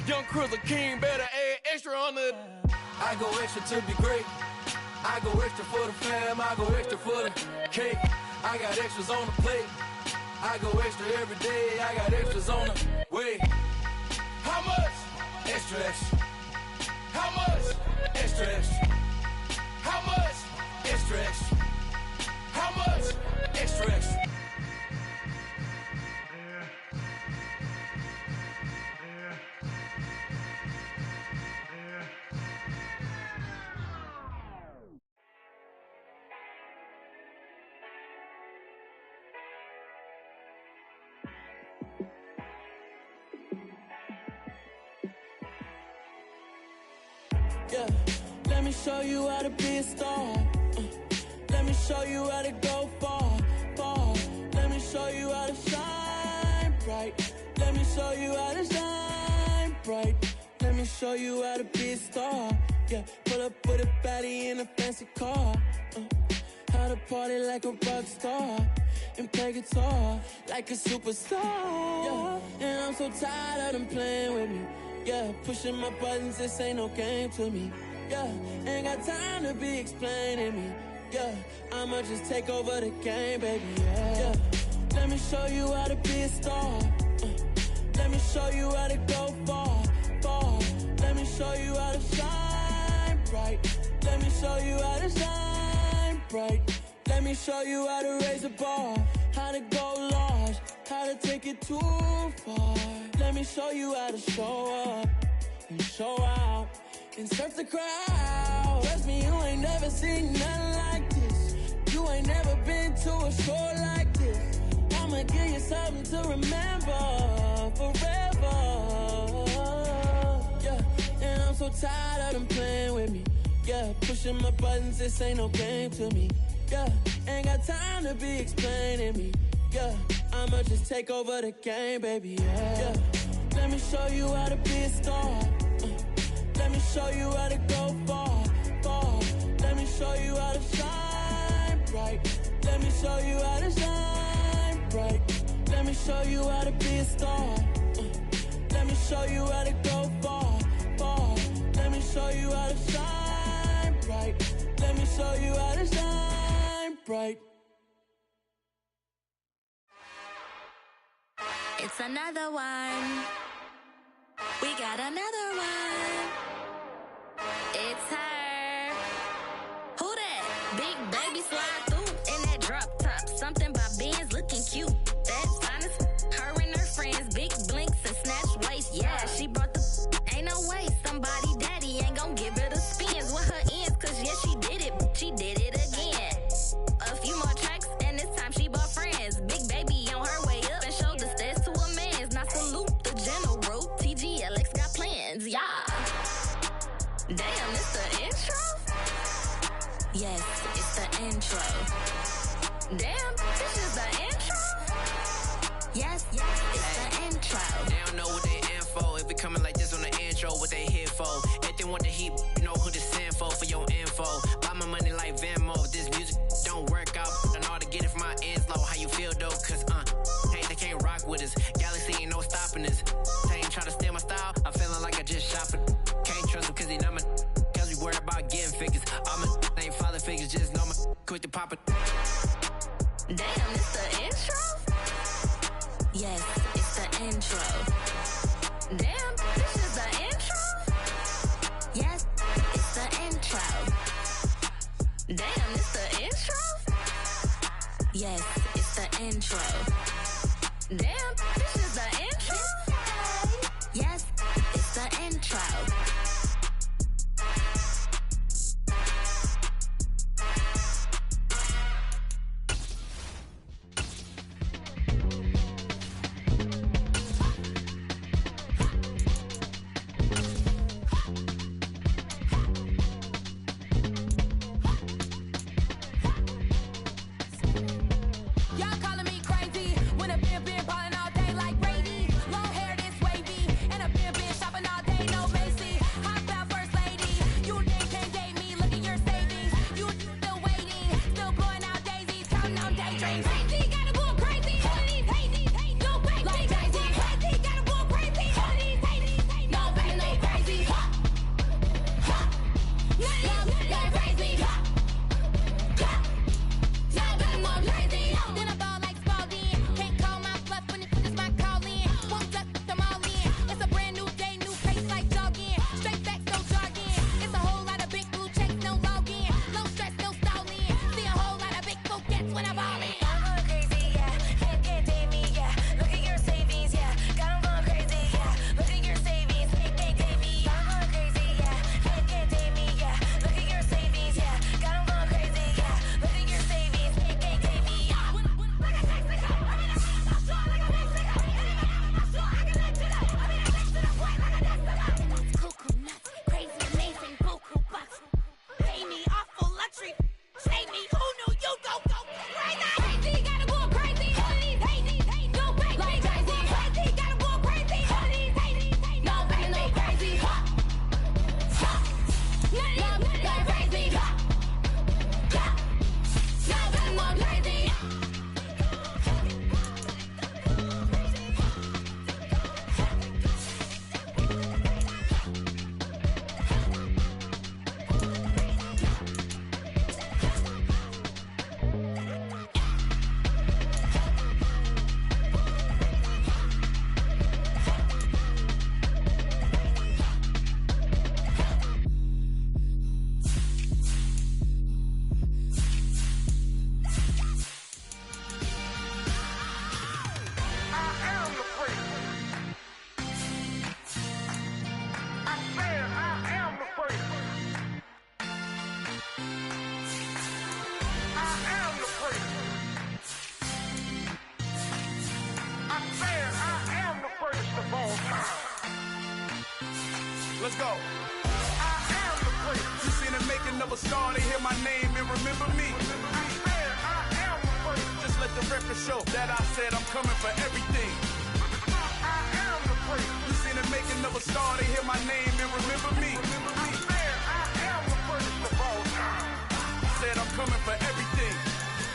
Young Kriller King, better add extra on the. I go extra to be great. I go extra for the fam. I go extra for the cake. I got extras on the plate. I go extra every day. I got extras on the way. How much? Extra, extra. How much? Extra, extra. How much? Extra, extra. How much? Extra, extra. Yeah, let me show you how to be a star. Let me show you how to go far, far. Let me show you how to shine bright. Let me show you how to shine bright. Let me show you how to be a star. Yeah, pull up with a baddie in a fancy car. How to party like a rock star and play guitar like a superstar. Yeah, and I'm so tired of them playing with me. Yeah, pushing my buttons, this ain't no game to me. Yeah, ain't got time to be explaining me. Yeah, I'ma just take over the game, baby. Yeah, let me show you how to be a star. Let me show you how to go far, far. Let me show you how to shine bright. Let me show you how to shine bright. Let me show you how to raise a bar, how to go large, how to take it too far. Let me show you how to show up and show out and surf the crowd. Trust me, you ain't never seen nothing like this. You ain't never been to a show like this. I'ma give you something to remember forever. Yeah, and I'm so tired of them playing with me. Yeah, pushing my buttons, this ain't no game to me. Yeah, ain't got time to be explaining me. Yeah, I'ma just take over the game, baby. Yeah, let me show you how to be a star. Let me show you how to go far, far. Let me show you how to shine bright. Let me show you how to shine bright. Let me show you how to be a star. Let me show you how to go far, far. Let me show you how to shine bright. Let me show you how to shine bright. It's another one. We got another one. It's her. Who that? Big baby slide through in that drop top. Something about Benz looking cute. That's honest. Her and her friends, big blinks and snatch waist. Yeah, she brought the. Ain't no way somebody daddy ain't gon' give her the spins with her ends. Cause yeah, she did it. She did it again. A few more tracks and this time she bought friends. Big baby on her way up and showed the stairs to a man's. Now salute the general. TGLX got plans, yeah. Damn, it's the intro? Yes, it's the intro. Damn, this is the intro? Yes, it's the intro. They don't know what they in for. If it coming like this on the intro, what they here for? If they want the heat, you know who to send for your info. Buy my money like Venmo. This music don't work out. I know how to get it from my ends low. How you feel though? Cause hey, they can't rock with us. Galaxy ain't no stopping us. They ain't try to steal my style. I'm feeling like I just shot for. Can't trust him cause he not my. Cause we worried about getting figures. All my ain't father figures. Just know my quick to pop it. Damn, it's the intro? Yes, it's the intro. Damn, this is the intro? Yes, it's the intro. Damn, it's the intro? Yes, it's the intro. Damn, this is the intro? Yes, it's the intro. Let's go. You seen the making of a star, they hear my name and remember me. Just let the record show that I said I'm coming for everything. You seen the making of a star, they hear my name and remember me. Said I'm coming for everything.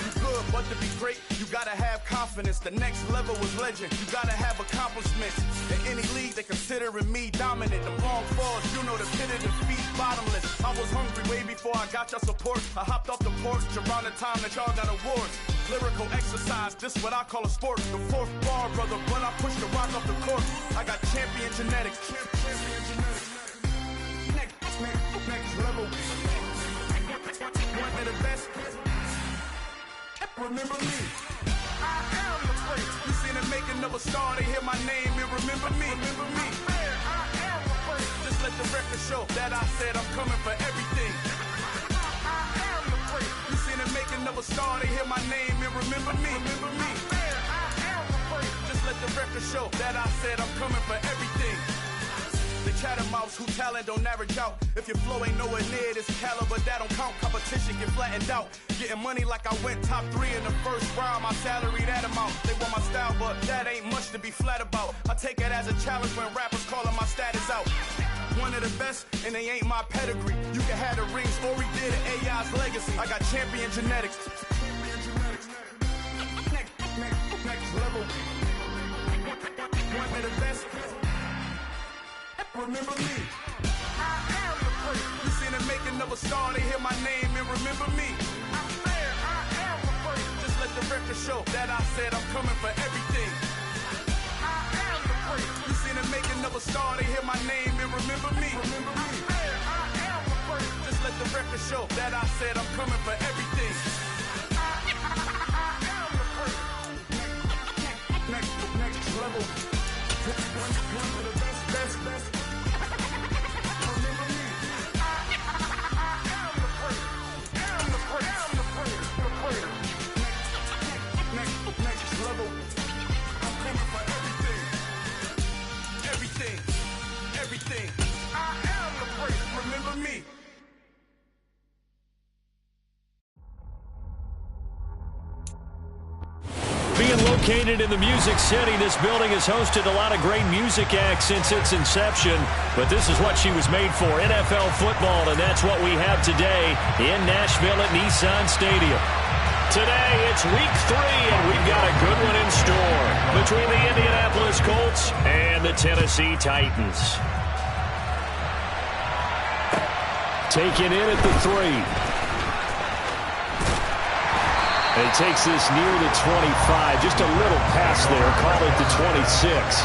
You good, but to be great, you gotta have confidence. The next level was legend. You gotta have accomplishments. In any league, they considering me dominant. The long falls, you know the pit of defeat, bottomless. I was hungry way before I got your support. I hopped off the porch around the time that y'all got awards. Lyrical exercise, this what I call a sport. The fourth bar, brother, when I push the rock off the court. I got champion genetics. Next level. One of the best. Remember me. I am the place. You seen the making of a star, they hear my name and remember me. Remember me. I am the place. Just let the record show that I said I'm coming for everything. I am the place. You seen the making of a star, they hear my name and remember me. Remember me. I am the place. Just let the record show that I said I'm coming for everything. The chattermouths who talent don't average out. If your flow ain't nowhere near this caliber, that don't count. Competition get flattened out. Getting money like I went top 3 in the first round. My salary that amount. They want my style, but that ain't much to be flat about. I take it as a challenge when rappers calling my status out. One of the best, and they ain't my pedigree. You can have the rings, or he did it, AI's legacy. I got champion genetics. Next level. One of the best. Remember me. I am the place. You seen the making of a star, they hear my name and remember me. I am the place. Just let the record show that I said I'm coming for everything. I am the place. You seen the making of a star, they hear my name and remember me. Remember me. I am the place. Just let the record show that I said I'm coming for everything. I am the place. Next level. One of the best. Next level. I'm coming for everything. Everything. I am the place. Remember me. Being located in the Music City, this building has hosted a lot of great music acts since its inception, but this is what she was made for, NFL football, and that's what we have today in Nashville at Nissan Stadium. Today, it's week 3, and we've got a good one in store between the Indianapolis Colts and the Tennessee Titans. Taken in at the 3. And he takes this near the 25. Just a little pass there. Call it the 26.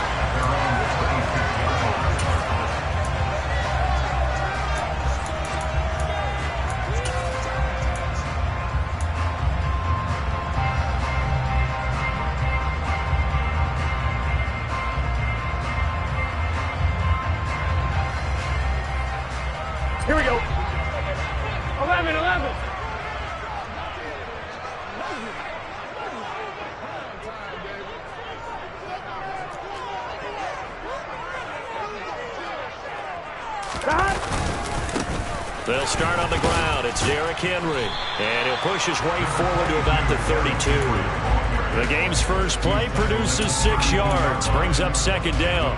Here we go. 11. They'll start on the ground. It's Derrick Henry. And he'll push his way forward to about the 32. The game's first play produces 6 yards. Brings up second down.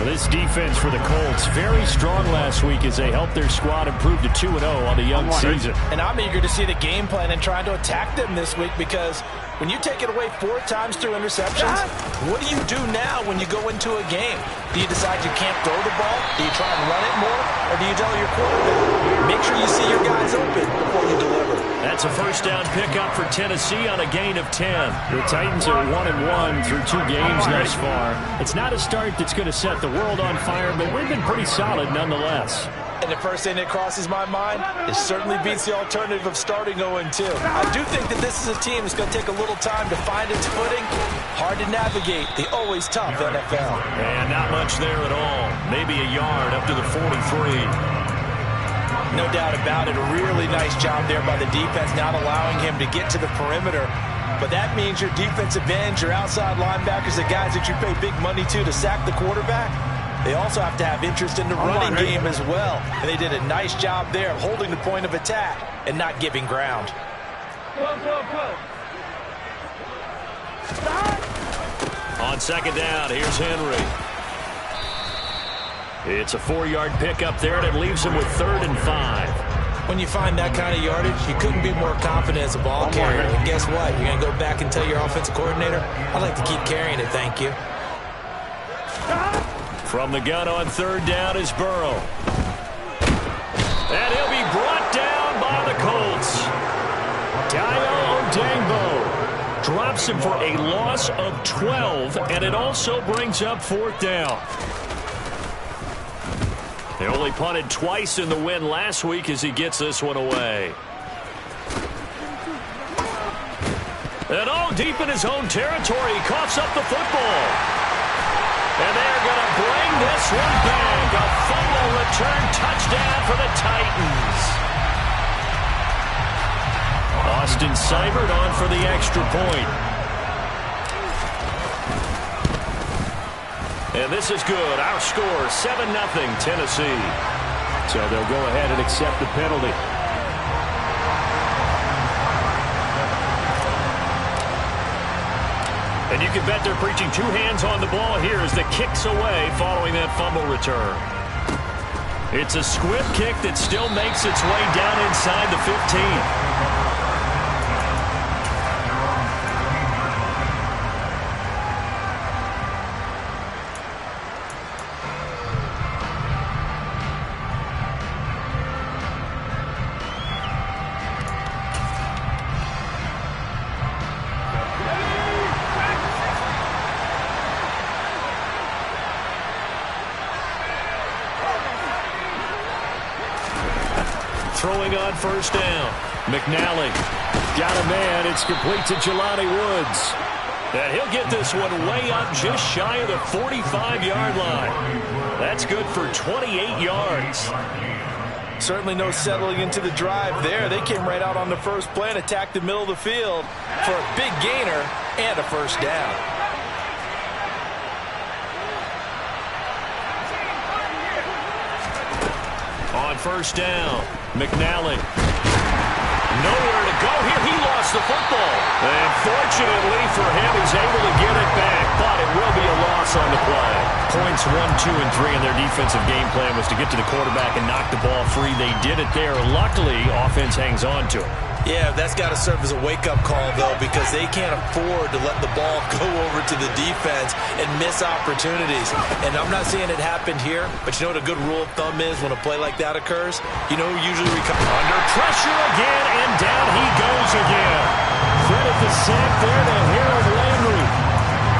This defense for the Colts, very strong last week as they helped their squad improve to 2-0 on the young season. And I'm eager to see the game plan and trying to attack them this week, because when you take it away 4 times through interceptions, what do you do now when you go into a game? Do you decide you can't throw the ball? Do you try and run it more? Or do you tell your quarterback, make sure you see your guys open before you deliver? That's a first down pickup for Tennessee on a gain of 10. The Titans are 1-1 through 2 games thus far. It's not a start that's going to set the world on fire, but we've been pretty solid nonetheless. And the first thing that crosses my mind, it certainly beats the alternative of starting 0-2. I do think that this is a team that's going to take a little time to find its footing. Hard to navigate the always tough NFL. And not much there at all. Maybe a yard up to the 43. No doubt about it. A really nice job there by the defense, not allowing him to get to the perimeter. But that means your defensive ends, your outside linebackers, the guys that you pay big money to sack the quarterback, they also have to have interest in the running game as well. And they did a nice job there of holding the point of attack and not giving ground. On second down, here's Henry. It's a 4-yard pickup there, and it leaves him with 3rd and 5. When you find that kind of yardage, you couldn't be more confident as a ball carrier. And guess what? You're going to go back and tell your offensive coordinator, I'd like to keep carrying it, thank you. From the gun on 3rd down is Burrow. And he'll be brought down by the Colts. Dayo Odeyingbo drops him for a loss of 12, and it also brings up 4th down. They only punted twice in the win last week as he gets this one away. And deep in his own territory, he coughs up the football. And they're going to bring this one back. A fumble return touchdown for the Titans. Austin Seibert on for the extra point. And this is good. Our score, 7-0 Tennessee. So they'll go ahead and accept the penalty. And you can bet they're preaching 2 hands on the ball here as the kick's away following that fumble return. It's a squib kick that still makes its way down inside the 15. Throwing on 1st down. McNally got a man. It's complete to Jelani Woods. And he'll get this one way up just shy of the 45-yard line. That's good for 28 yards. Certainly no settling into the drive there. They came right out on the first play and attacked the middle of the field for a big gainer and a 1st down. On 1st down, McNally. Nowhere to go here. He lost the football. And fortunately for him, he's able to get it back. But it will be a loss on the play. Points 1, 2, and 3 in their defensive game plan was to get to the quarterback and knock the ball free. They did it there. Luckily, offense hangs on to it. Yeah, that's got to serve as a wake-up call, though, because they can't afford to let the ball go over to the defense and miss opportunities. And I'm not saying it happened here, but you know what a good rule of thumb is when a play like that occurs? You know who usually recovers? Under pressure again, and down he goes again. Credit the sack there to Harold Landry.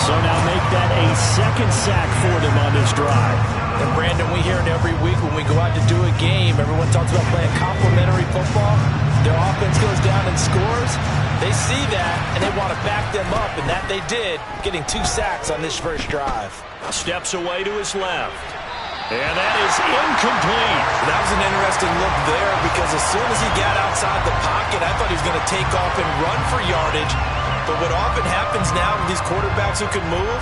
So now make that a 2nd sack for them on this drive. And, Brandon, we hear it every week when we go out to do a game. Everyone talks about playing complementary football. Their offense goes down and scores. They see that, and they want to back them up, and that they did, getting 2 sacks on this first drive. Steps away to his left. And that is incomplete. That was an interesting look there because as soon as he got outside the pocket, I thought he was going to take off and run for yardage. But what often happens now with these quarterbacks who can move,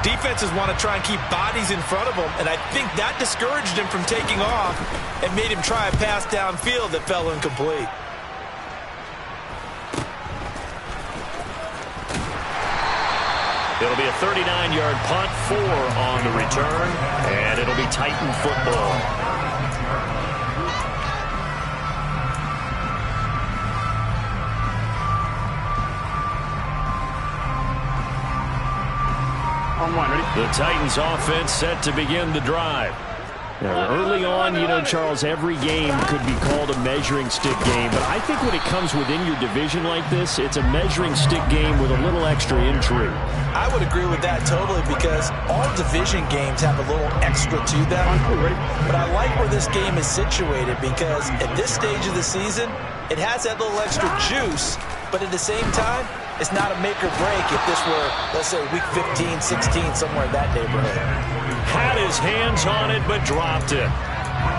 defenses want to try and keep bodies in front of them, and I think that discouraged him from taking off and made him try a pass downfield that fell incomplete. It'll be a 39-yard punt, 4 on the return, and it'll be Titan football. The Titans offense set to begin the drive. Now, early on, you know, Charles, every game could be called a measuring stick game. But I think when it comes within your division like this, it's a measuring stick game with a little extra intrigue. I would agree with that totally because all division games have a little extra to them. But I like where this game is situated because at this stage of the season, it has that little extra juice. But at the same time, it's not a make or break if this were, let's say, week 15, 16, somewhere in that neighborhood. Had his hands on it, but dropped it.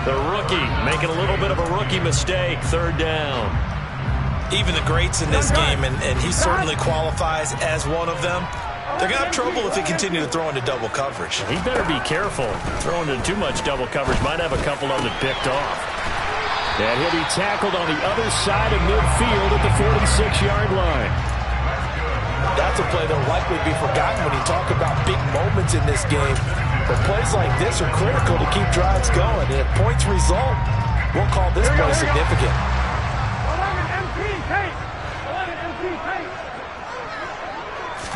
The rookie making a little bit of a rookie mistake. 3rd down. Even the greats in this game, and he certainly qualifies as one of them, They're going to have trouble if they continue to throw into double coverage. He better be careful. Throwing into too much double coverage might have a couple of them picked off. And he'll be tackled on the other side of midfield at the 46-yard line. That's a play that will likely be forgotten when you talk about big moments in this game. But plays like this are critical to keep drives going. And if points result, we'll call this play significant. 11 MP tape. 11 MP tape.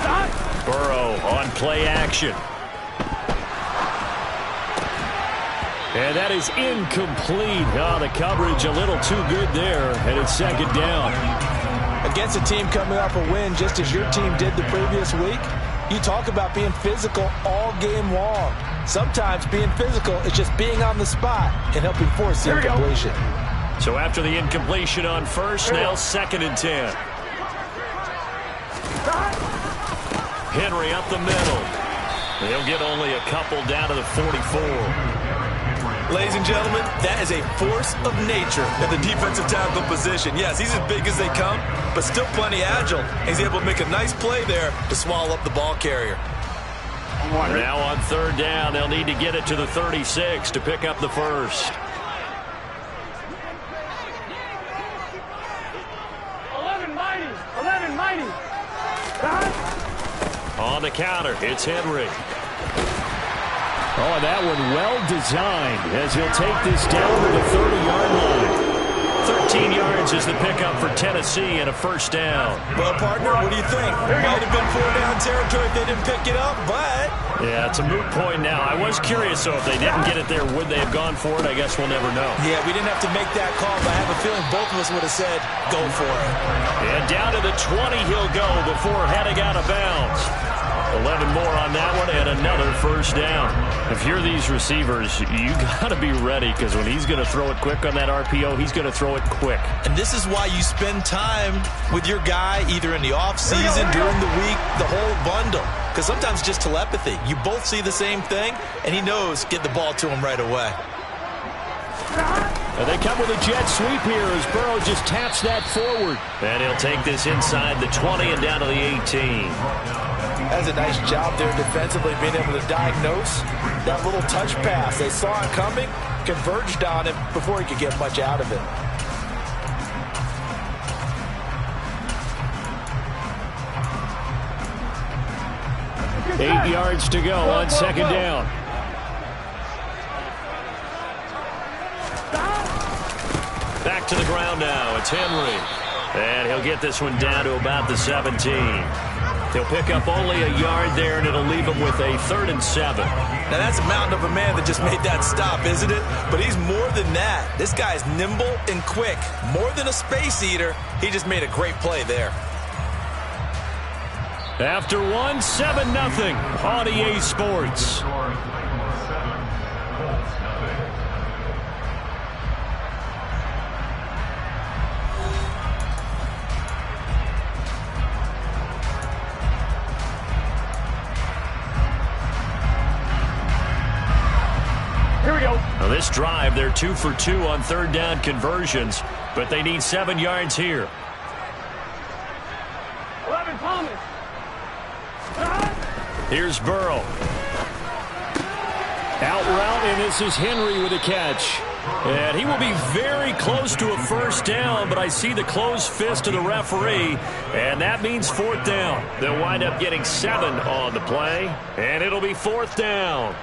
Stop. Burrow on play action. And that is incomplete. Oh, the coverage a little too good there, and it's second down. Against a team coming off a win just as your team did the previous week, you talk about being physical all game long. Sometimes being physical is just being on the spot and helping force the incompletion. So after the incompletion on first, now 2nd and 10. Henry up the middle. He'll get only a couple down to the 44. Ladies and gentlemen, that is a force of nature at the defensive tackle position. Yes, he's as big as they come, but still plenty agile. He's able to make a nice play there to swallow up the ball carrier. Now on 3rd down, they'll need to get it to the 36 to pick up the first. 11 mighty. 11 mighty. On the counter, it's Henry. Oh, and that one well designed as he'll take this down to the 30-yard line. 13 yards is the pickup for Tennessee and a first down. Well, partner, what do you think? Might have been 4-down territory if they didn't pick it up, but... Yeah, it's a moot point now. I was curious, so if they didn't get it there, would they have gone for it? I guess we'll never know. Yeah, we didn't have to make that call, but I have a feeling both of us would have said, go for it. And down to the 20 he'll go before heading out of bounds. 11 more on that one and another first down. If you're these receivers, you got to be ready because when he's going to throw it quick on that RPO, he's going to throw it quick. And this is why you spend time with your guy either in the offseason, during the week, the whole bundle. Because sometimes just telepathy. You both see the same thing, and he knows get the ball to him right away. And they come with a jet sweep here as Burrow just taps that forward. And he'll take this inside the 20 and down to the 18. That's a nice job there defensively, being able to diagnose that little touch pass. They saw it coming, converged on him before he could get much out of it. Eight yards to go on 2nd down. Back to the ground now. It's Henry. And he'll get this one down to about the 17. He'll pick up only a yard there, and it'll leave him with a 3rd and 7. Now, that's a mountain of a man that just made that stop, isn't it? But he's more than that. This guy's nimble and quick. More than a space eater, he just made a great play there. After one, 7-0 on EA Sports. Here we go. Now this drive, they're 2 for 2 on 3rd down conversions, but they need 7 yards here. 11 Thomas. Here's Burrow. Out route, and this is Henry with a catch. And he will be very close to a first down, but I see the closed fist of the referee, and that means 4th down. They'll wind up getting 7 on the play, and it'll be 4th down.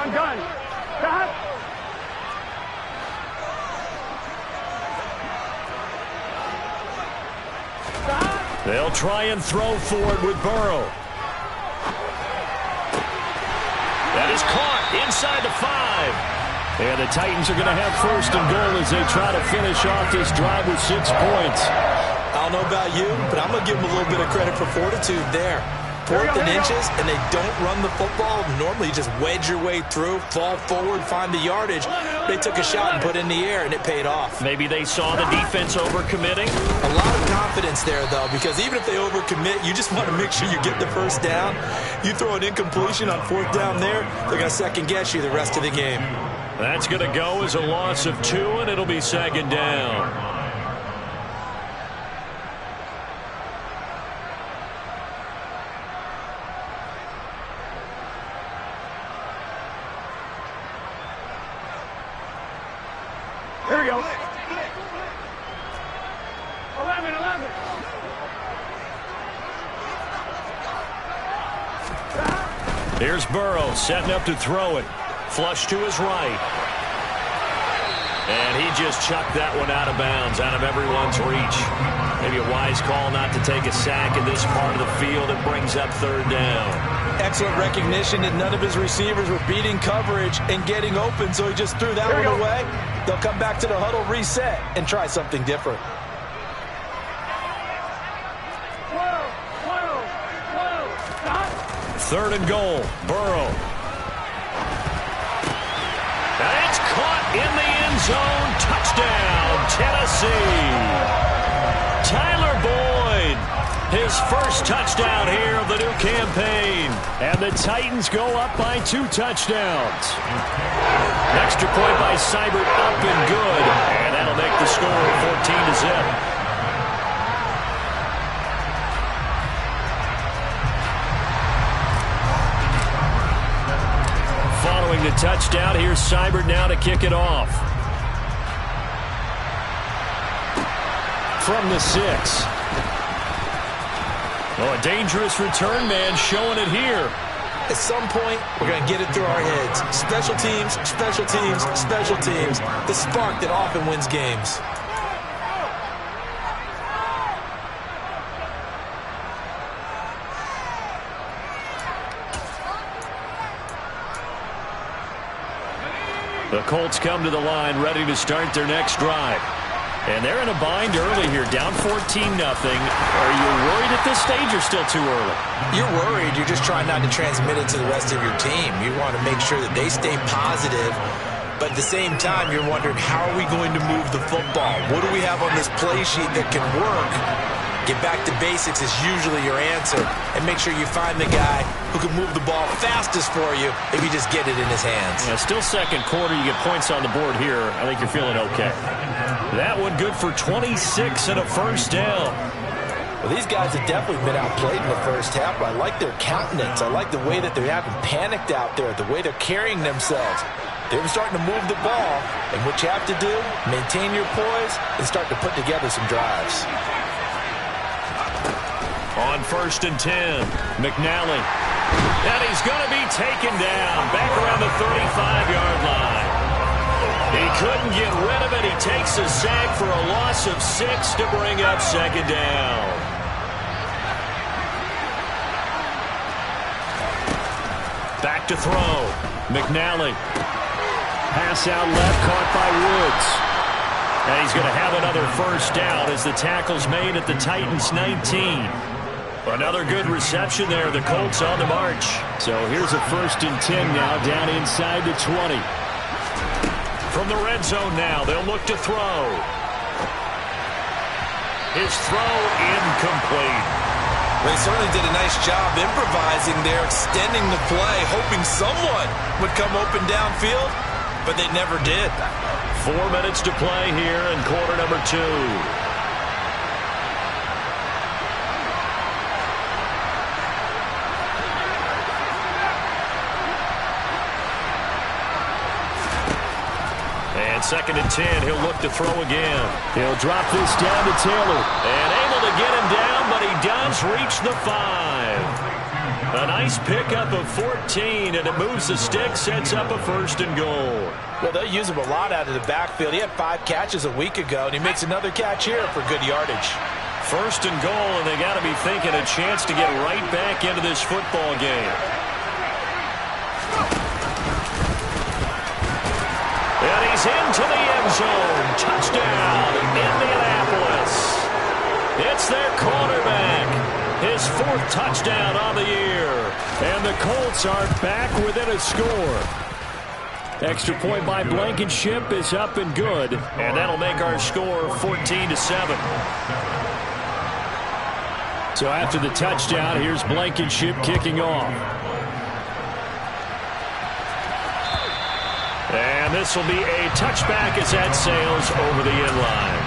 Gun. Stop. Stop. They'll try and throw for it with Burrow. That is caught inside the 5. And the Titans are going to have 1st and goal as they try to finish off this drive with 6 points. I don't know about you, but I'm going to give him a little bit of credit for fortitude there. 4th and inches and they don't run the football, normally you just wedge your way through, fall forward, find the yardage. They took a shot and put it in the air, and it paid off. Maybe they saw the defense overcommitting. A lot of confidence there, though, because even if they overcommit, you just want to make sure you get the first down. You throw an incompletion on 4th down there, they're going to second-guess you the rest of the game. That's going to go as a loss of 2, and it'll be 2nd down. Here we go. 11. Here's Burrow setting up to throw it. Flush to his right. And he just chucked that one out of bounds, out of everyone's reach. Maybe a wise call not to take a sack in this part of the field. It brings up 3rd down. Excellent recognition that none of his receivers were beating coverage and getting open, so he just threw that one away. They'll come back to the huddle, reset, and try something different. Third and goal, Burrow. And it's caught in the end zone. Touchdown, Tennessee. Tyler Boyd, his first touchdown here of the new campaign. And the Titans go up by 2 touchdowns. Extra point by Seibert, up and good. And that'll make the score 14-0. Following the touchdown, here's Seibert now to kick it off. From the 6. Oh, a dangerous return man showing it here. At some point, we're going to get it through our heads. Special teams, special teams, special teams. The spark that often wins games. The Colts come to the line ready to start their next drive. And they're in a bind early here, down 14-0. Are you worried at this stage or still too early? You're worried. You're just trying not to transmit it to the rest of your team. You want to make sure that they stay positive. But at the same time, you're wondering, how are we going to move the football? What do we have on this play sheet that can work? Get back to basics is usually your answer. And make sure you find the guy who can move the ball fastest for you if you just get it in his hands. Yeah, still second quarter. You get points on the board here. I think you're feeling okay. That one good for 26 and a first down. Well, these guys have definitely been outplayed in the first half, but I like their countenance. I like the way that they're having panicked out there, the way they're carrying themselves. They're starting to move the ball, and what you have to do, maintain your poise and start to put together some drives. On 1st and 10, McNally. And he's going to be taken down back around the 35-yard line. He couldn't get rid of it. He takes a sack for a loss of 6 to bring up 2nd down. Back to throw. McNally. Pass out left, caught by Woods. And he's going to have another first down as the tackle's made at the Titans' 19. Another good reception there. The Colts on the march. So here's a 1st and 10 now down inside the 20. From the red zone now, they'll look to throw. His throw incomplete. They certainly did a nice job improvising there, extending the play, hoping someone would come open downfield, but they never did. 4 minutes to play here in quarter number 2. And 2nd and 10, he'll look to throw again. He'll drop this down to Taylor. And able to get him down, but he does reach the 5. A nice pickup of 14, and it moves the stick, sets up a 1st and goal. Well, they'll use him a lot out of the backfield. He had 5 catches a week ago, and he makes another catch here for good yardage. 1st and goal, and they got to be thinking a chance to get right back into this football game. And he's into the end zone. Touchdown, Indianapolis. It's their quarterback. his 4th touchdown on the year. And the Colts are back within a score. Extra point by Blankenship is up and good. And that'll make our score 14-7. So after the touchdown, here's Blankenship kicking off. And this will be a touchback as that sails over the end line.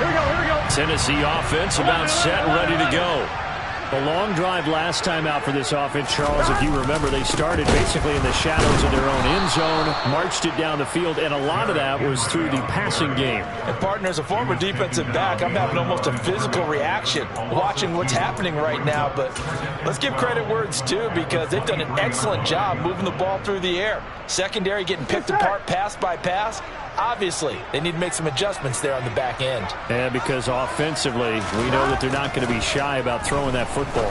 Here we go. Tennessee offense about set and ready to go. A long drive last time out for this offense, Charles. If you remember, they started basically in the shadows of their own end zone, marched it down the field, and a lot of that was through the passing game. And, partner, as a former defensive back, I'm having almost a physical reaction watching what's happening right now. But let's give credit where it's due, because they've done an excellent job moving the ball through the air. Secondary getting picked apart pass by pass. Obviously, they need to make some adjustments there on the back end. And because offensively, we know that they're not going to be shy about throwing that football.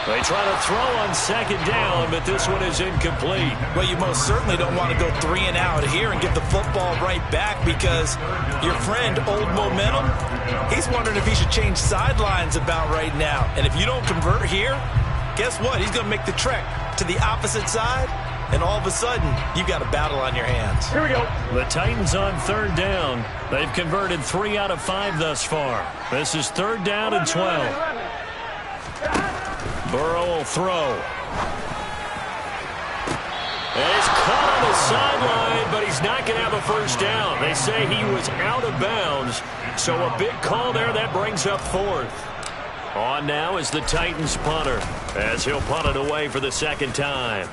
They try to throw on 2nd down, but this one is incomplete. Well, you most certainly don't want to go 3 and out here and give the football right back, because your friend, Old Momentum, he's wondering if he should change sidelines about right now. And if you don't convert here, guess what? He's going to make the trek to the opposite side. And all of a sudden, you've got a battle on your hands. Here we go. The Titans on 3rd down. They've converted 3 out of 5 thus far. This is 3rd down and 12. Burrow will throw. And he's caught on the sideline, but he's not going to have a 1st down. They say he was out of bounds. So a big call there. That brings up 4th. On now is the Titans punter, as he'll punt it away for the 2nd time.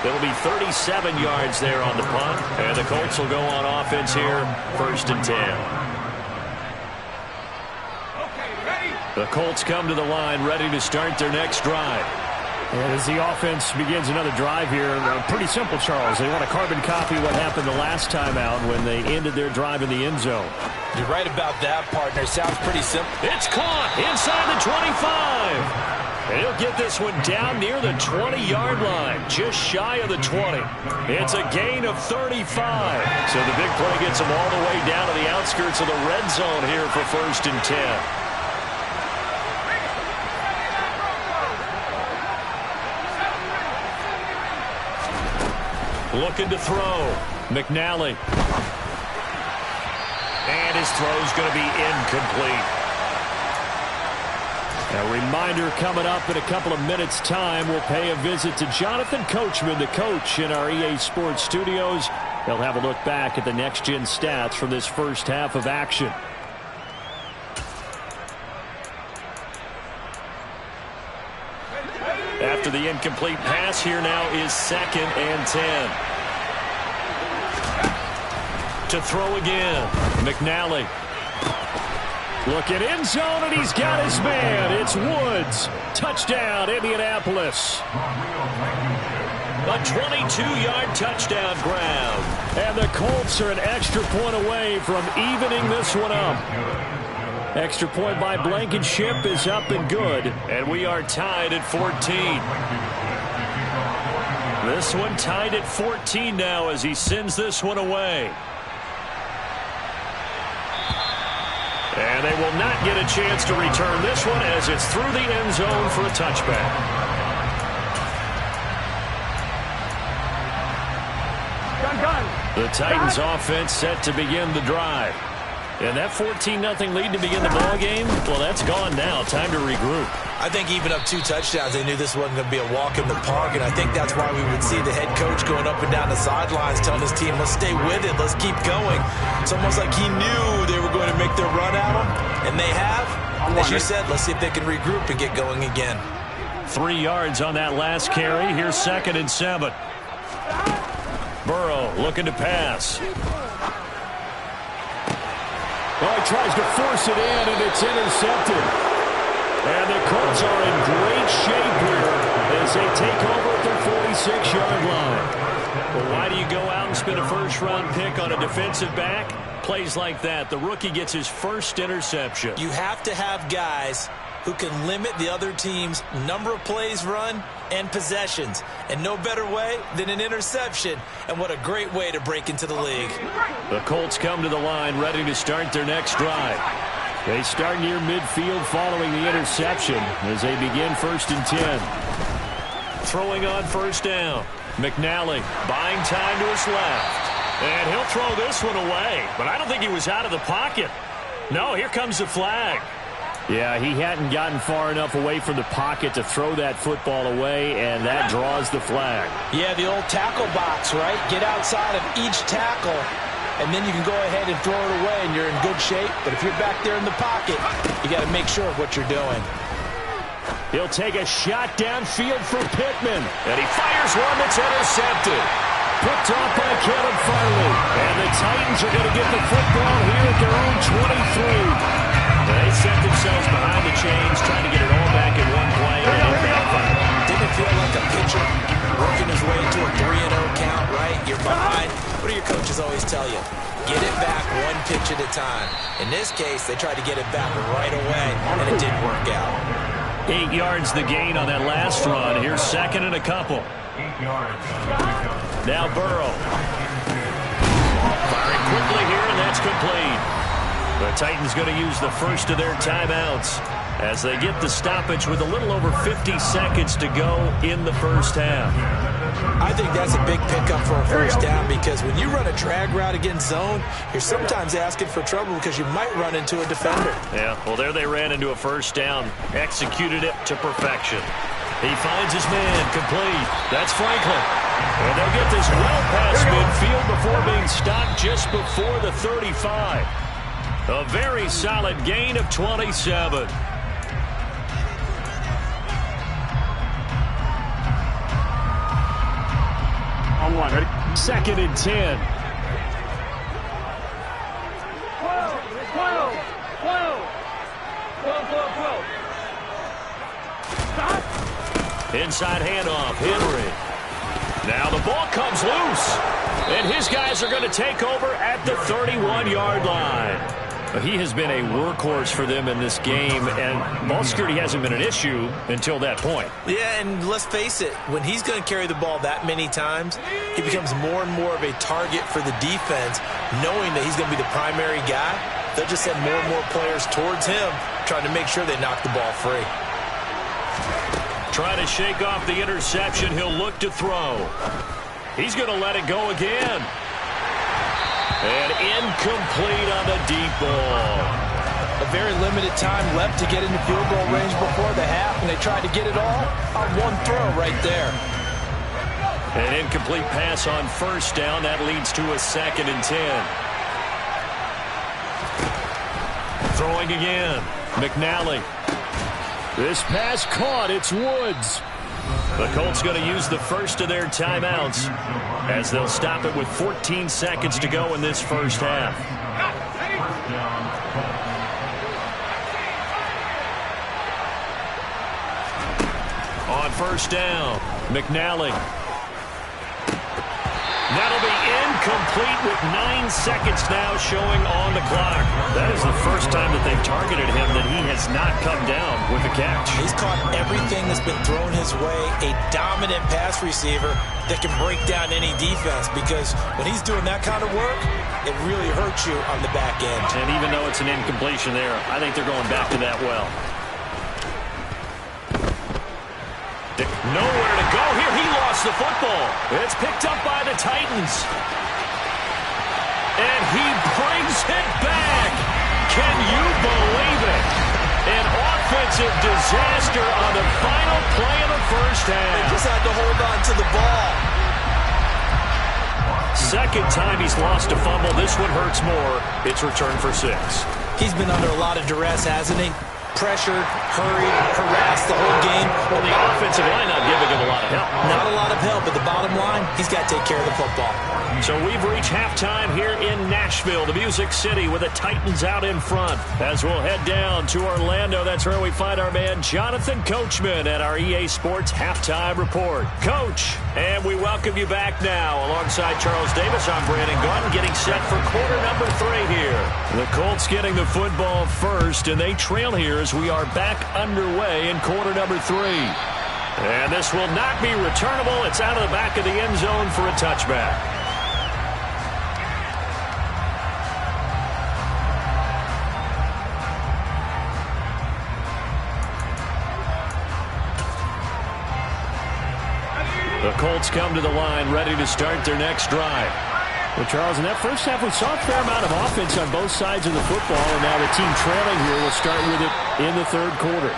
It'll be 37 yards there on the punt, and the Colts will go on offense here, 1st and 10. The Colts come to the line, ready to start their next drive. And as the offense begins another drive here, pretty simple, Charles. They want to carbon copy what happened the last time out when they ended their drive in the end zone. You're right about that, partner. Sounds pretty simple. It's caught inside the 25. And he'll get this one down near the 20-yard line, just shy of the 20. It's a gain of 35. So the big play gets them all the way down to the outskirts of the red zone here for 1st and 10. Looking to throw. McNally. And his throw's going to be incomplete. A reminder coming up in a couple of minutes' time. We'll pay a visit to Jonathan Coachman, the coach in our EA Sports studios. He'll have a look back at the next-gen stats from this first half of action. After the incomplete pass, here now is 2nd and 10. To throw again, McNally. Looking end zone, and he's got his man. It's Woods. Touchdown, Indianapolis. A 22-yard touchdown grab. And the Colts are an extra point away from evening this one up. Extra point by Blankenship is up and good. And we are tied at 14. This one tied at 14 now as he sends this one away. And they will not get a chance to return this one as it's through the end zone for a touchback. The Titans offense set to begin the drive. And that 14-0 lead to begin the ball game, well, that's gone now. Time to regroup. I think even up 2 touchdowns, they knew this wasn't going to be a walk in the park, and I think that's why we would see the head coach going up and down the sidelines telling his team, let's stay with it, let's keep going. It's almost like he knew they were going to make their run at him, and they have. As you said, let's see if they can regroup and get going again. 3 yards on that last carry. Here's 2nd and 7. Burrow looking to pass. Oh, he tries to force it in, and it's intercepted. And the Colts are in great shape here as they take over at their 46-yard line. Well, why do you go out and spend a first-round pick on a defensive back? Plays like that. The rookie gets his first interception. You have to have guys who can limit the other team's number of plays run and possessions. And no better way than an interception. And what a great way to break into the league. The Colts come to the line ready to start their next drive. They start near midfield following the interception as they begin 1st and 10. Throwing on 1st down. McNally buying time to his left. And he'll throw this one away. But I don't think he was out of the pocket. No, here comes the flag. Yeah, he hadn't gotten far enough away from the pocket to throw that football away, and that draws the flag. Yeah, the old tackle box, right? Get outside of each tackle, and then you can go ahead and throw it away, and you're in good shape. But if you're back there in the pocket, you got to make sure of what you're doing. He'll take a shot downfield for Pittman, and he fires one that's intercepted. Picked off by Caleb Farley, and the Titans are going to get the football here at their own 23. They set themselves behind the chains, trying to get it all back in one play. Didn't it feel like a pitcher working his way to a 3-0 count, right? You're behind. What do your coaches always tell you? Get it back one pitch at a time. In this case, they tried to get it back right away, and it didn't work out. 8 yards the gain on that last run. Here's 2nd and a couple. Now Burrow. Firing quickly here, and that's complete. The Titans going to use the first of their timeouts as they get the stoppage with a little over 50 seconds to go in the first half. I think that's a big pickup for a first down because when you run a drag route against zone, you're sometimes asking for trouble because you might run into a defender. Yeah, well, there they ran into a first down, executed it to perfection. He finds his man, complete. That's Franklin. And they'll get this well past midfield before being stopped just before the 35. A very solid gain of 27. On one, ready? 2nd and 10. 12. Inside handoff, Henry. Now the ball comes loose. And his guys are going to take over at the 31-yard line. He has been a workhorse for them in this game, and ball security hasn't been an issue until that point. Yeah, and let's face it, when he's going to carry the ball that many times, he becomes more and more of a target for the defense, knowing that he's going to be the primary guy. They'll just send more and more players towards him, trying to make sure they knock the ball free. Trying to shake off the interception, he'll look to throw. He's going to let it go again. And incomplete on the deep ball. A very limited time left to get into field goal range before the half, and they tried to get it all on one throw right there. An incomplete pass on 1st down. That leads to a 2nd and 10. Throwing again. McNally. This pass caught. It's Woods. The Colts going to use the first of their timeouts as they'll stop it with 14 seconds to go in this first half. On 1st down, McNally. That'll be incomplete with 9 seconds now showing on the clock. That is the first time that they've targeted him that he has not come down with a catch. He's caught everything that's been thrown his way. A dominant pass receiver that can break down any defense, because when he's doing that kind of work, it really hurts you on the back end. And even though it's an incompletion there, I think they're going back to that well. Nowhere to go here. He lost the football. It's picked up by the Titans. And he brings it back. Can you believe it? An offensive disaster on the final play of the first half. They just had to hold on to the ball. Second time he's lost a fumble. This one hurts more. It's returned for 6. He's been under a lot of duress, hasn't he? Pressured, hurried, harassed the whole game. Well, the offensive line not giving him a lot of help. Not a lot of help, but the bottom line, he's got to take care of the football. So we've reached halftime here in Nashville, the Music City, with the Titans out in front. As we'll head down to Orlando, that's where we find our man Jonathan Coachman at our EA Sports Halftime Report. Coach, and we welcome you back now. Alongside Charles Davis, I'm Brandon Gunn, getting set for quarter number 3 here. The Colts getting the football first, and they trail here as we are back underway in quarter number 3. And this will not be returnable. It's out of the back of the end zone for a touchback. The Colts come to the line, ready to start their next drive. Well, Charles, in that first half, we saw a fair amount of offense on both sides of the football, and now the team trailing here will start with it in the third quarter.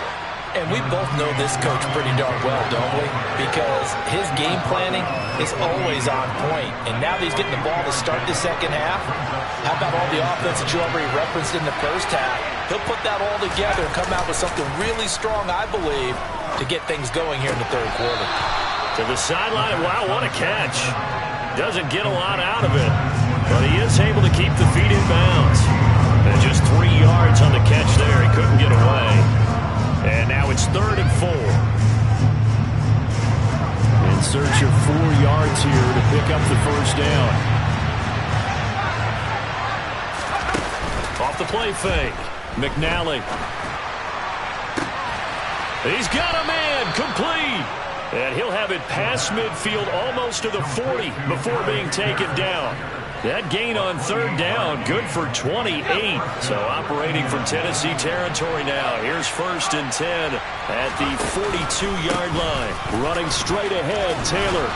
And we both know this coach pretty darn well, don't we? Because his game planning is always on point. And now that he's getting the ball to start the second half, how about all the offense that you already referenced in the first half? He'll put that all together and come out with something really strong, I believe, to get things going here in the third quarter. To the sideline. Wow, what a catch. Doesn't get a lot out of it, but he is able to keep the feet in bounds. And just 3 yards on the catch there. He couldn't get away. And now it's 3rd and 4. In search of 4 yards here to pick up the first down. Off the play fake. McNally. He's got a man. Complete. And he'll have it past midfield almost to the 40 before being taken down. That gain on 3rd down, good for 28. So operating from Tennessee territory now. Here's 1st and 10 at the 42-yard line. Running straight ahead, Taylor.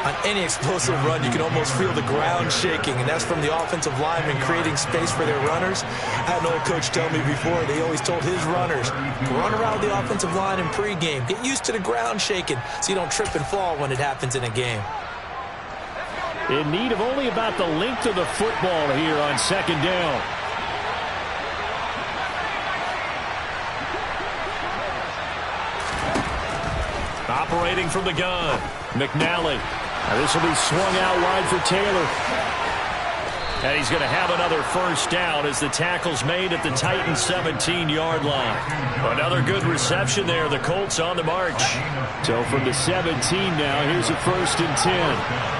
On any explosive run, you can almost feel the ground shaking, and that's from the offensive linemen creating space for their runners. I had an old coach tell me before, they always told his runners, run around the offensive line in pregame. Get used to the ground shaking so you don't trip and fall when it happens in a game. In need of only about the length of the football here on 2nd down. Operating from the gun, McNally. Now this will be swung out wide for Taylor. And he's going to have another first down as the tackle's made at the Titans' 17-yard line. Another good reception there. The Colts on the march. So from the 17 now, here's a 1st and 10.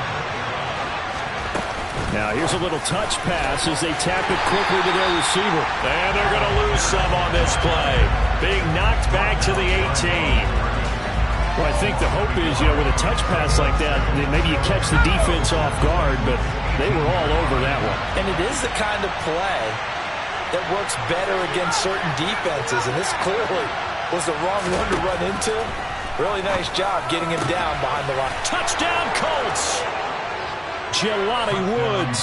Now here's a little touch pass as they tap it quickly to their receiver. And they're going to lose some on this play. Being knocked back to the 18. Well, I think the hope is, with a touch pass like that, maybe you catch the defense off guard, but they were all over that one. And it is the kind of play that works better against certain defenses, and this clearly was the wrong one to run into. Really nice job getting him down behind the line. Touchdown, Colts! Jelani Woods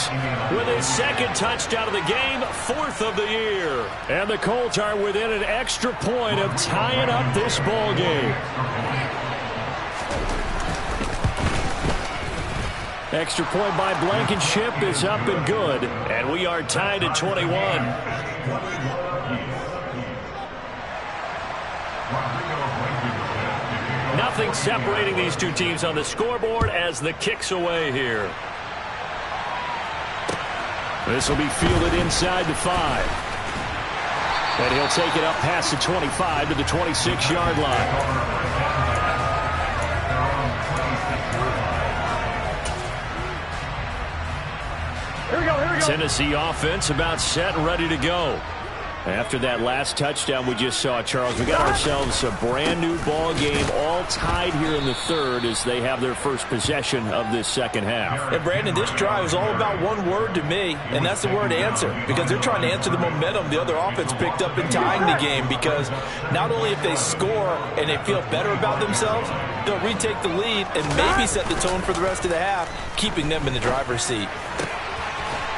with his 2nd touchdown of the game, 4th of the year. And the Colts are within an extra point of tying up this ball game. Extra point by Blankenship is up and good. And we are tied at 21. Nothing separating these two teams on the scoreboard as the kick's away here. This will be fielded inside the 5. And he'll take it up past the 25 to the 26-yard line. Here we go. Tennessee offense about set and ready to go. After that last touchdown we just saw, Charles, we got ourselves a brand new ball game, all tied here in the 3rd as they have their first possession of this 2nd half. And Brandon, this drive is all about one word to me, and that's the word answer, because they're trying to answer the momentum the other offense picked up in tying the game, because not only if they score and they feel better about themselves, they'll retake the lead and maybe set the tone for the rest of the half, keeping them in the driver's seat.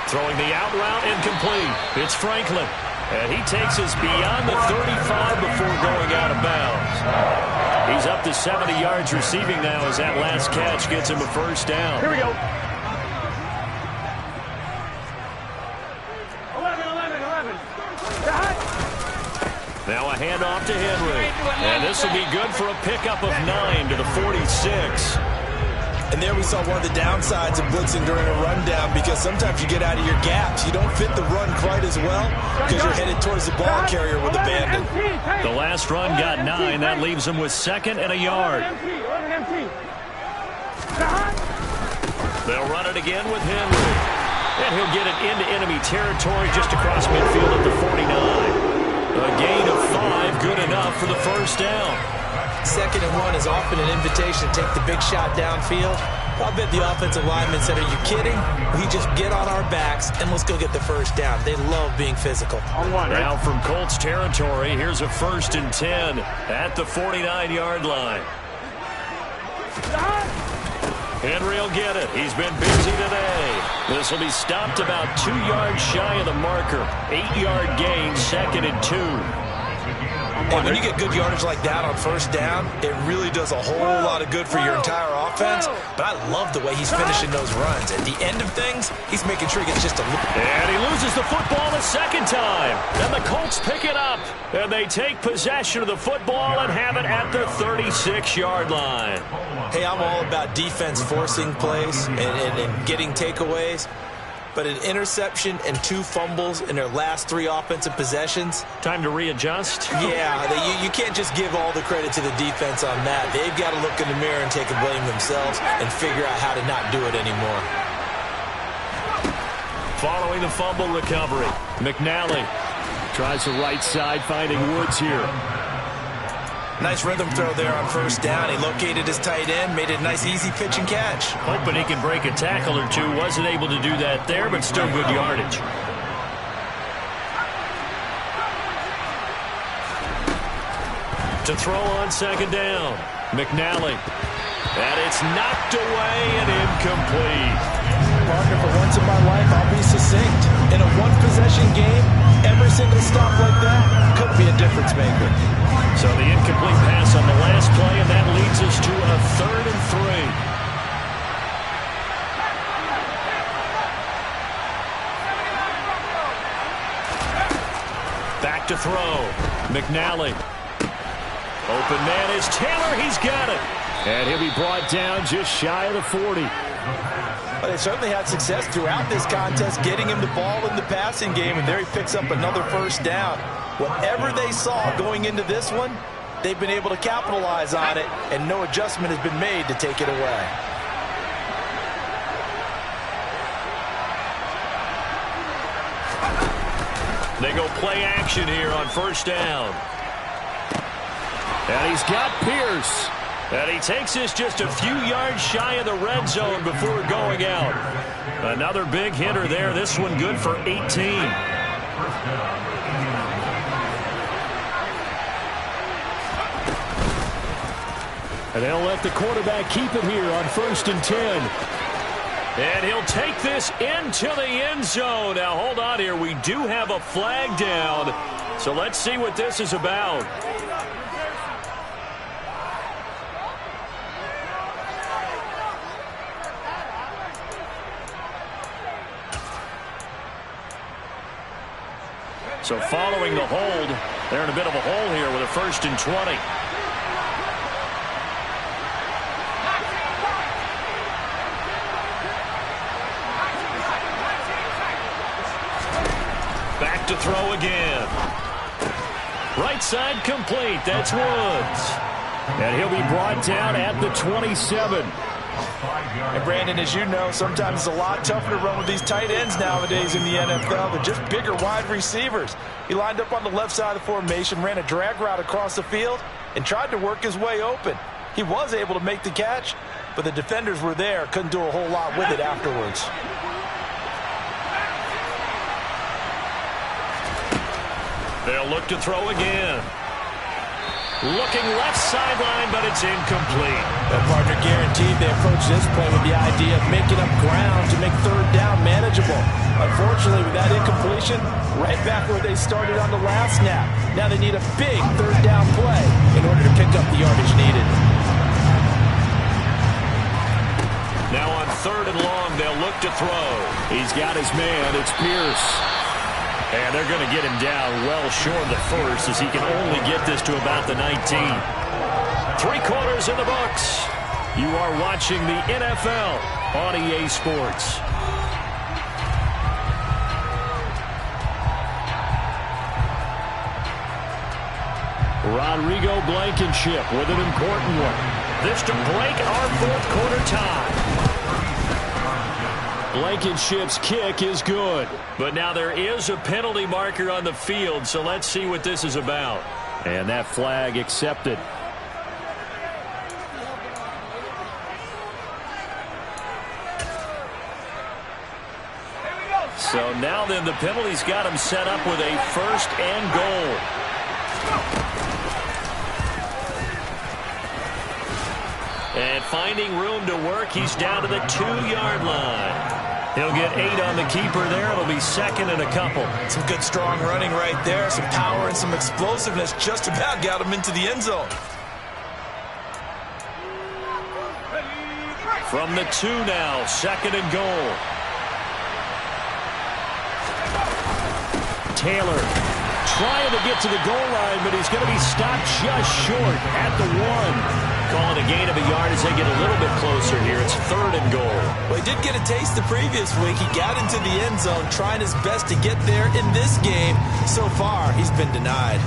Throwing the out route incomplete. It's Franklin. And he takes us beyond the 35 before going out of bounds. He's up to 70 yards receiving now as that last catch gets him a first down. Here we go. 11. Now a handoff to Henry. And this will be good for a pickup of 9 to the 46. And there we saw one of the downsides of blitzing during a rundown, because sometimes you get out of your gaps. You don't fit the run quite as well because you're headed towards the ball carrier with abandon. The last run got 9. That leaves them with 2nd and a yard. They'll run it again with Henry. And he'll get it into enemy territory just across midfield at the 49. A gain of 5, good enough for the first down. 2nd and 1 is often an invitation to take the big shot downfield. I bet the offensive lineman said, "Are you kidding? We just get on our backs and let's go get the first down." They love being physical. Now from Colts territory, here's a 1st and 10 at the 49-yard line. Henry will get it. He's been busy today. This will be stopped about 2 yards shy of the marker. 8-yard gain, 2nd and 2. And when you get good yardage like that on first down, it really does a whole lot of good for your entire offense. But I love the way he's finishing those runs. At the end of things, he's making sure he gets just a look. And he loses the football the 2nd time. And the Colts pick it up. And they take possession of the football and have it at the 36-yard line. Hey, I'm all about defense forcing plays and getting takeaways. But an interception and 2 fumbles in their last 3 offensive possessions. Time to readjust? Yeah, you can't just give all the credit to the defense on that. They've got to look in the mirror and take a blame themselves and figure out how to not do it anymore. Following the fumble recovery, McNally tries the right side, finding Woods here. Nice rhythm throw there on first down. He located his tight end, made it a nice easy pitch and catch. Hoping he can break a tackle or two. Wasn't able to do that there, but still good yardage. To throw on 2nd down, McNally. And it's knocked away and incomplete. Partner, for once in my life, I'll be succinct. In a one-possession game, every single stop like that could be a difference maker. So the incomplete pass on the last play, and that leads us to a 3rd and 3. Back to throw. McNally. Open man is Taylor. He's got it. And he'll be brought down just shy of the 40. Well, they certainly had success throughout this contest, getting him the ball in the passing game, and there he picks up another first down. Whatever they saw going into this one, they've been able to capitalize on it, and no adjustment has been made to take it away. They go play action here on first down. And he's got Pierce. And he takes this just a few yards shy of the red zone before going out. Another big hitter there. This one good for 18. And they'll let the quarterback keep it here on 1st and 10. And he'll take this into the end zone. Now, hold on here. We do have a flag down. So let's see what this is about. So following the hold, they're in a bit of a hole here with a 1st and 20. Back to throw again. Right side complete. That's Woods. And he'll be brought down at the 27. And Brandon, as you know, sometimes it's a lot tougher to run with these tight ends nowadays in the NFL. They're just bigger wide receivers. He lined up on the left side of the formation, ran a drag route across the field, and tried to work his way open. He was able to make the catch, but the defenders were there, couldn't do a whole lot with it afterwards. They'll look to throw again. Looking left sideline, but it's incomplete. The partner guaranteed they approach this play with the idea of making up ground to make 3rd down manageable. Unfortunately, with that incompletion, right back where they started on the last snap. Now they need a big 3rd down play in order to pick up the yardage needed. Now on 3rd and long, they'll look to throw. He's got his man. It's Pierce. And they're going to get him down well short of the 1st as he can only get this to about the 19. 3 quarters in the books. You are watching the NFL on EA Sports. Rodrigo Blankenship with an important one. This to break our fourth quarter tie. Blankenship's kick is good. But now there is a penalty marker on the field, so let's see what this is about. And that flag accepted. So now then the penalty's got him set up with a first and goal. And finding room to work, he's down to the 2-yard line. He'll get 8 on the keeper there. It'll be second and a couple. Some good strong running right there. Some power and some explosiveness just about got him into the end zone. From the 2 now, second and goal. Taylor trying to get to the goal line, but he's going to be stopped just short at the 1. Calling a gain of a yard as they get a little bit closer here. It's third and goal. Well, he did get a taste the previous week. He got into the end zone, trying his best to get there in this game. So far, he's been denied.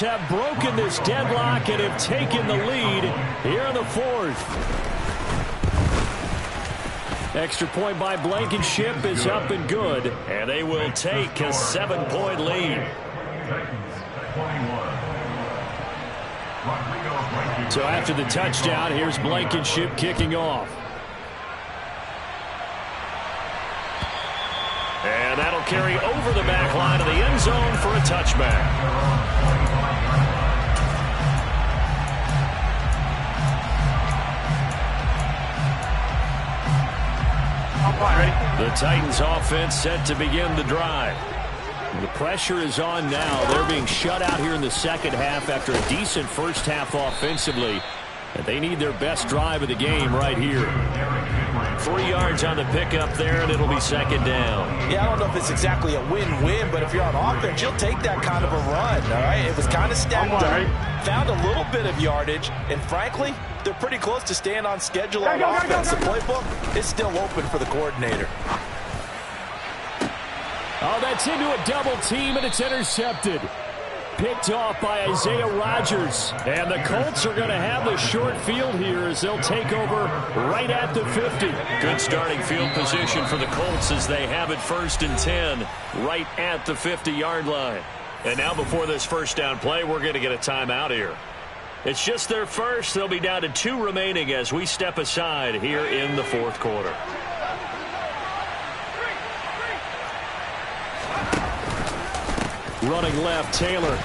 Have broken this deadlock and have taken the lead here in the fourth. Extra point by Blankenship is up and good, and they will take a 7-point lead. So after the touchdown, here's Blankenship kicking off. And that'll carry over the back line of the end zone for a touchback. The Titans offense set to begin the drive. The pressure is on now. They're being shut out here in the second half after a decent first half offensively. And they need their best drive of the game right here. 3 yards on the pickup there, and it'll be second down. Yeah, I don't know if it's exactly a win-win, but if you're on offense, you'll take that kind of a run, all right? It was kind of stacked up, found a little bit of yardage, and frankly, they're pretty close to staying on schedule on offense. The playbook is still open for the coordinator. Oh, that's into a double team, and it's intercepted. Picked off by Isaiah Rodgers. And the Colts are going to have the short field here as they'll take over right at the 50. Good starting field position for the Colts as they have it first and 10 right at the 50-yard line. And now before this first down play, we're going to get a timeout here. It's just their first. They'll be down to 2 remaining as we step aside here in the fourth quarter. Running left, Taylor.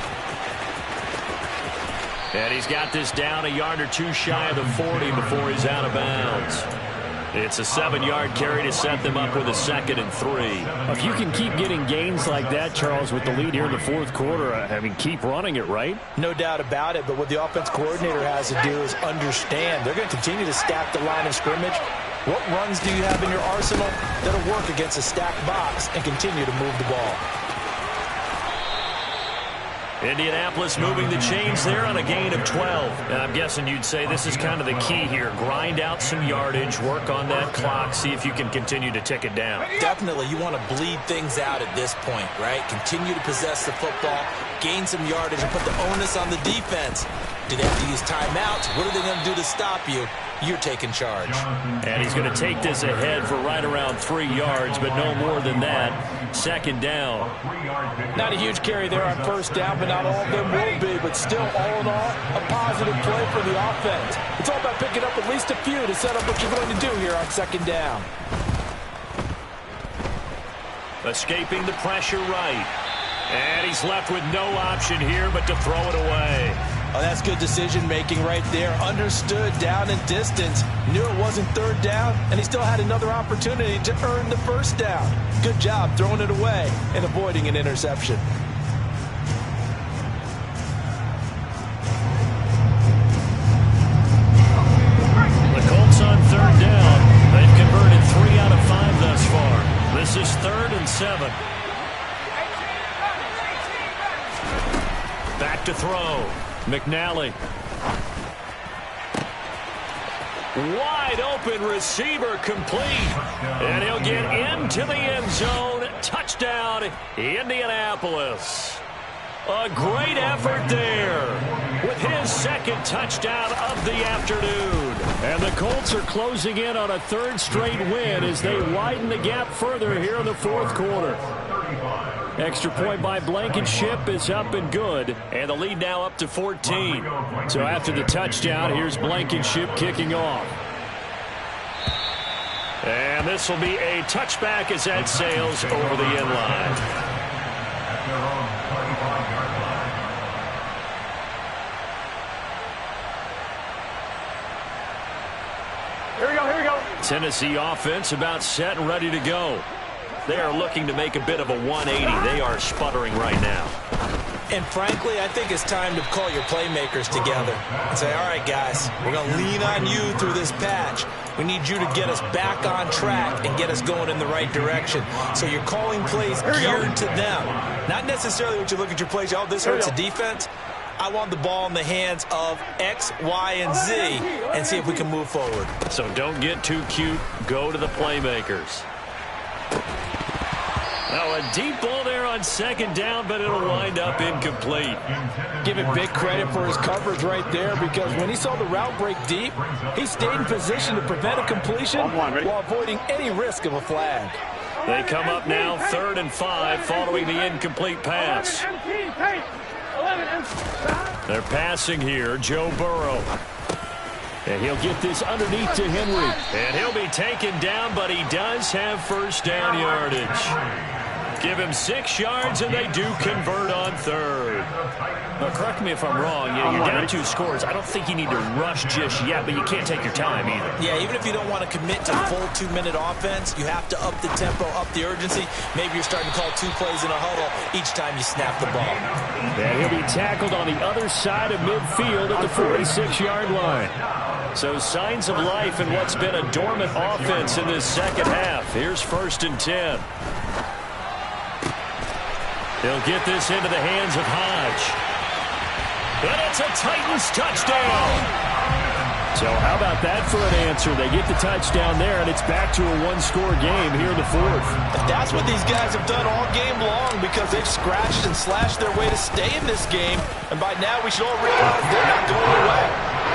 And he's got this down a yard or 2 shy of the 40 before he's out of bounds. It's a 7-yard carry to set them up with a second and 3. If you can keep getting gains like that, Charles, with the lead here in the fourth quarter, I mean, keep running it, right? No doubt about it, but what the offense coordinator has to do is understand they're going to continue to stack the line of scrimmage. What runs do you have in your arsenal that'll work against a stacked box and continue to move the ball? Indianapolis moving the chains there on a gain of 12. And I'm guessing you'd say this is kind of the key here. Grind out some yardage, work on that clock, see if you can continue to tick it down. Definitely, you want to bleed things out at this point, right? Continue to possess the football, gain some yardage, and put the onus on the defense. Do they have to use timeouts? What are they going to do to stop you? You're taking charge. And he's going to take this ahead for right around 3 yards, but no more than that. Second down. Not a huge carry there on first down, but not all of them will be. But still, all in all, a positive play for the offense. It's all about picking up at least a few to set up what you're going to do here on second down. Escaping the pressure right. And he's left with no option here but to throw it away. Oh, that's good decision-making right there. Understood down and distance. Knew it wasn't third down, and he still had another opportunity to earn the first down. Good job throwing it away and avoiding an interception. The Colts on third down. They've converted 3 out of 5 thus far. This is 3rd and 7. Back to throw. McNally. Wide open receiver complete. And he'll get into the end zone. Touchdown, Indianapolis. A great effort there with his second touchdown of the afternoon. And the Colts are closing in on a 3rd straight win as they widen the gap further here in the 4th quarter. Extra point by Blankenship is up and good, and the lead now up to 14. So after the touchdown, here's Blankenship kicking off. And this will be a touchback as that sails over the end line. Here we go. Tennessee offense about set and ready to go. They are looking to make a bit of a 180. They are sputtering right now. And frankly, I think it's time to call your playmakers together and say, all right, guys, we're going to lean on you through this patch. We need you to get us back on track and get us going in the right direction. So you're calling plays geared to them. Not necessarily what you look at your plays, oh, this hurts the defense. I want the ball in the hands of X, Y, and Z and see if we can move forward. So don't get too cute. Go to the playmakers. Now a deep ball there on 2nd down, but it'll wind up incomplete. Give it big credit for his coverage right there, because when he saw the route break deep, he stayed in position to prevent a completion while avoiding any risk of a flag. They come up now 3rd and 5 following the incomplete pass. They're passing here, Joe Burrow. And he'll get this underneath to Henry. And he'll be taken down, but he does have first down yardage. Give him 6 yards, and they do convert on 3rd. Now, correct me if I'm wrong. You're down 2 scores. I don't think you need to rush just yet, but you can't take your time either. Yeah, even if you don't want to commit to full 2-minute offense, you have to up the tempo, up the urgency. Maybe you're starting to call 2 plays in a huddle each time you snap the ball. And he'll be tackled on the other side of midfield at the 46-yard line. So signs of life in what's been a dormant offense in this second half. Here's 1st and 10. He'll get this into the hands of Hodge. And it's a Titans touchdown. So how about that for an answer? They get the touchdown there, and it's back to a 1-score game here in the 4th. That's what these guys have done all game long, because they've scratched and slashed their way to stay in this game. And by now we should all realize they're not going away.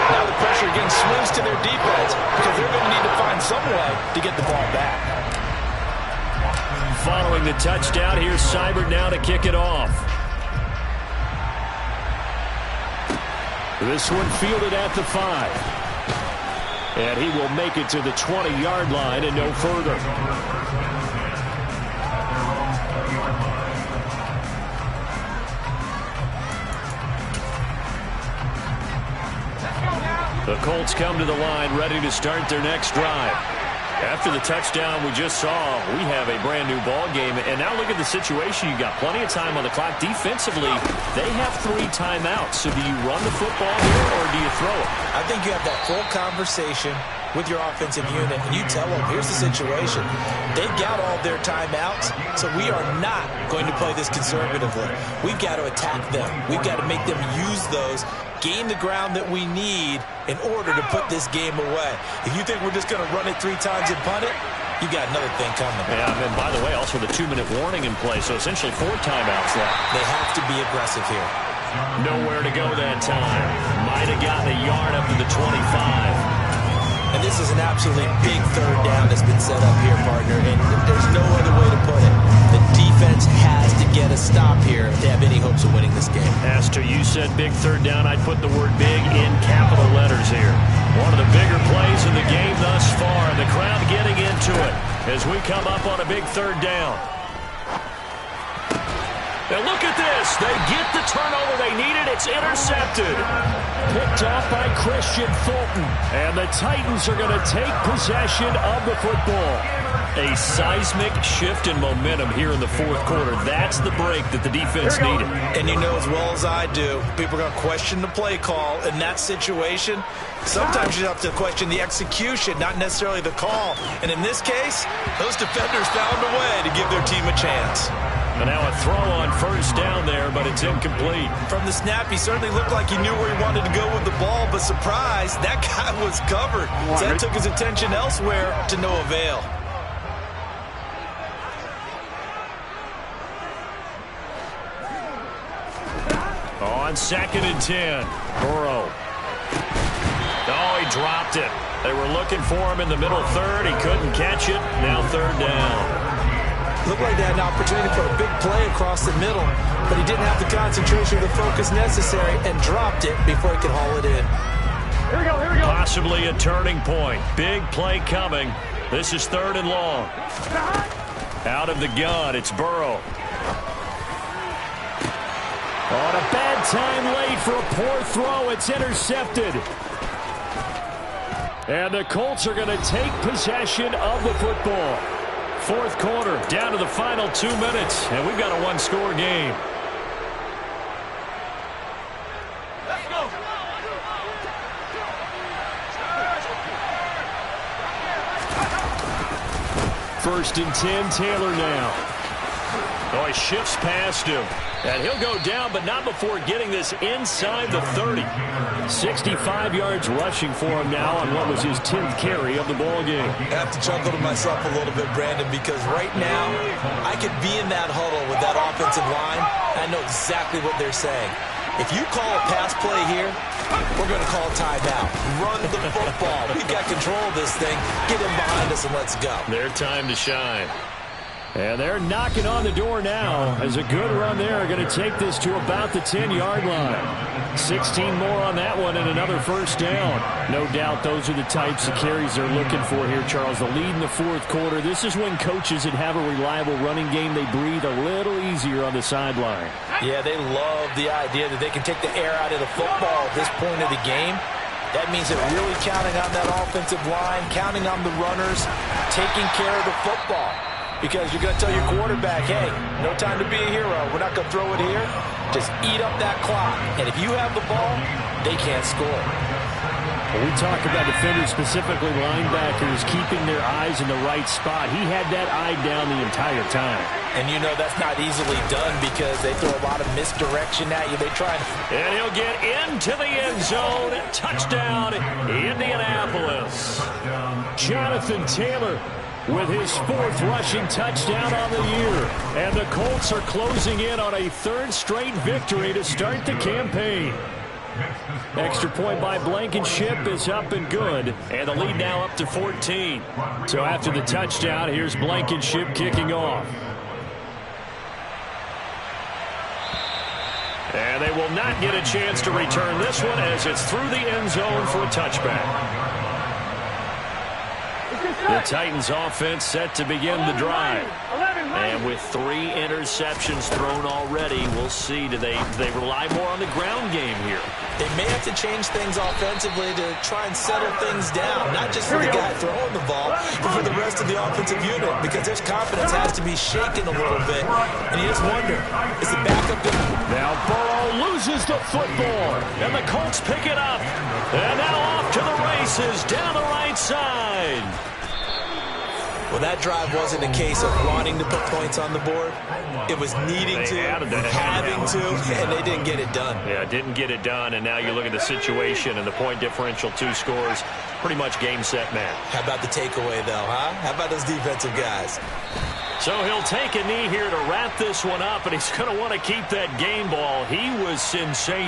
Now the pressure again swings to their defense, because they're going to need to find some way to get the ball back. Following the touchdown, here's Seibert now to kick it off. This one fielded at the 5. And he will make it to the 20-yard line and no further. The Colts come to the line ready to start their next drive. After the touchdown we just saw, we have a brand new ball game. And now look at the situation. You got plenty of time on the clock. Defensively, they have 3 timeouts. So do you run the football here or do you throw it? I think you have that full conversation with your offensive unit, and you tell them, here's the situation. They've got all their timeouts, so we are not going to play this conservatively. We've got to attack them. We've got to make them use those, gain the ground that we need in order to put this game away. If you think we're just going to run it 3 times and punt it, you got another thing coming. Yeah, and by the way, also the 2-minute warning in play, so essentially 4 timeouts left. They have to be aggressive here. Nowhere to go that time. Might have gotten a yard up to the 25. And this is an absolutely big 3rd down that's been set up here, partner, and there's no other way to put it. The defense has to get a stop here if they have any hopes of winning this game. As to you said big 3rd down, I'd put the word big in capital letters here. One of the bigger plays in the game thus far, and the crowd getting into it as we come up on a big 3rd down. And look at this. They get the turnover they needed. It's intercepted. Picked off by Christian Fulton. And the Titans are going to take possession of the football. A seismic shift in momentum here in the fourth quarter. That's the break that the defense needed. And you know as well as I do, people are going to question the play call in that situation. Sometimes you have to question the execution, not necessarily the call. And in this case, those defenders found a way to give their team a chance. And now a throw on first down there, but it's incomplete. From the snap, he certainly looked like he knew where he wanted to go with the ball, but surprise, that guy was covered. So that took his attention elsewhere to no avail. On 2nd and 10, Burrow. Oh, he dropped it. They were looking for him in the middle third. He couldn't catch it. Now 3rd down. Looked like they had an opportunity to put a big play across the middle, but he didn't have the concentration or the focus necessary and dropped it before he could haul it in. Here we go. Possibly a turning point. Big play coming. This is 3rd and long. Out of the gun, it's Burrow. On a bad time late for a poor throw. It's intercepted. And the Colts are going to take possession of the football. Fourth quarter, down to the final 2 minutes, and we've got a one-score game. Let's go. 1st and 10, Taylor now. Oh, he shifts past him. And he'll go down, but not before getting this inside the 30. 65 yards rushing for him now on what was his 10th carry of the ball game. I have to chuckle to myself a little bit, Brandon, because right now I could be in that huddle with that offensive line. I know exactly what they're saying. If you call a pass play here, we're going to call timeout. Run the football. We've got control of this thing. Get him behind us and let's go. Their time to shine. And they're knocking on the door now as a good run there are going to take this to about the 10-yard line. 16 more on that one and another first down. No doubt those are the types of carries they're looking for here, Charles. The lead in the fourth quarter. This is when coaches that have a reliable running game, they breathe a little easier on the sideline. Yeah, they love the idea that they can take the air out of the football at this point of the game. That means they're really counting on that offensive line, counting on the runners, taking care of the football. Because you're going to tell your quarterback, hey, no time to be a hero. We're not going to throw it here. Just eat up that clock. And if you have the ball, they can't score. When we talk about defenders, specifically linebackers, keeping their eyes in the right spot, he had that eye down the entire time. And you know that's not easily done because they throw a lot of misdirection at you. They try to... And he'll get into the end zone. Touchdown, Indianapolis. Jonathan Taylor with his 4th rushing touchdown on the year. And the Colts are closing in on a 3rd straight victory to start the campaign. Extra point by Blankenship is up and good. And the lead now up to 14. So after the touchdown, here's Blankenship kicking off. And they will not get a chance to return this one as it's through the end zone for a touchback. The Titans offense set to begin the drive. And with 3 interceptions thrown already, we'll see. Do they rely more on the ground game here? They may have to change things offensively to try and settle things down. Not just for the guy throwing the ball, but for the rest of the offensive unit. Because their confidence has to be shaken a little bit. And you just wonder, is the backup going to... Now Burrow loses the football. And the Colts pick it up. And now off to the races down the right side. Well, that drive wasn't a case of wanting to put points on the board. It was needing to, having to, and they didn't get it done. Yeah, didn't get it done, and now you look at the situation and the point differential, 2 scores, pretty much game, set, match. How about the takeaway, though, huh? How about those defensive guys? So he'll take a knee here to wrap this one up, and he's going to want to keep that game ball. He was sensational.